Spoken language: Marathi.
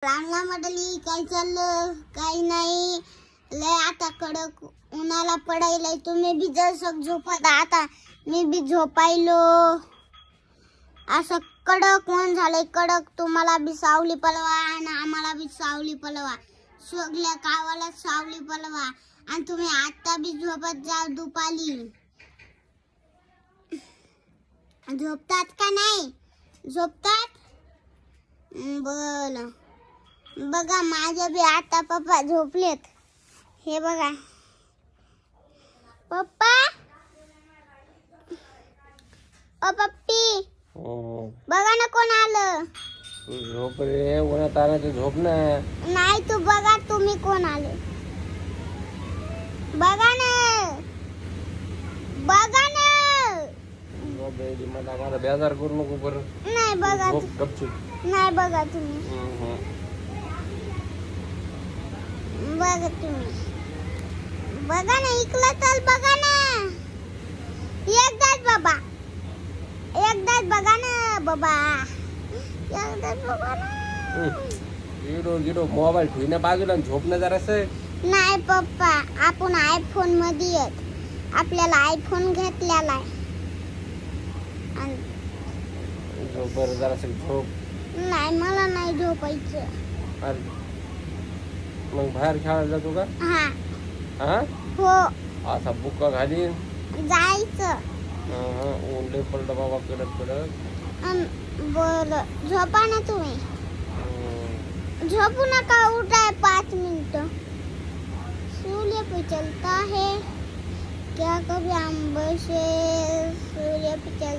रांगला म्हटली काय चाललं काही नाही लय आता कडक उन्हाला पडायला तुम्ही भी जसं झोपत आता मी भी झोपायलो असं कडक ऊन झाले कडक तुम्हाला भी सावली पलवा आणि आम्हाला भी सावली पलवा सगळ्या गावाला सावली पलवा आणि तुम्ही आता भी झोपत जा दुपारी झोपतात का नाही झोपतात बोल बघा माझे भी आता पप्पा झोपलेत हे बघा पप्पा ओ पप्पी बघा ना कोण आलं झोप रे उन्हात आणायचं झोप ना नाही तू बघा तुम्ही कोण आले बघा ना मला बेजार करू नको बरं नाही बघा झोप गपचूप नाही बघा तुम्ही बघा तुम्ही बघा ना इकडं चल बघा ना एकदाच बघा ना बाबा एकदाच बघा ना गिडो मोबाईल ठेवण्या बाजूला झोप ना जरासं नाही पप्पा आपण आयफोन मध्ये येत आपल्याला आयफोन घेतलेला आहे झोप बरं जरासं झोप नाही मला नाही झोपायचं अरे मग बाहेर खेळायला जातो का हा हा हो असा बुक्का घाली जायचं ऊन लय पडलं बाबा कडक बोल झोपा ना तुम्ही झोपू नका उठाय 5 मिनिट सूर्य पे चलता है क्या कभी हम बसे सूर्य पे चल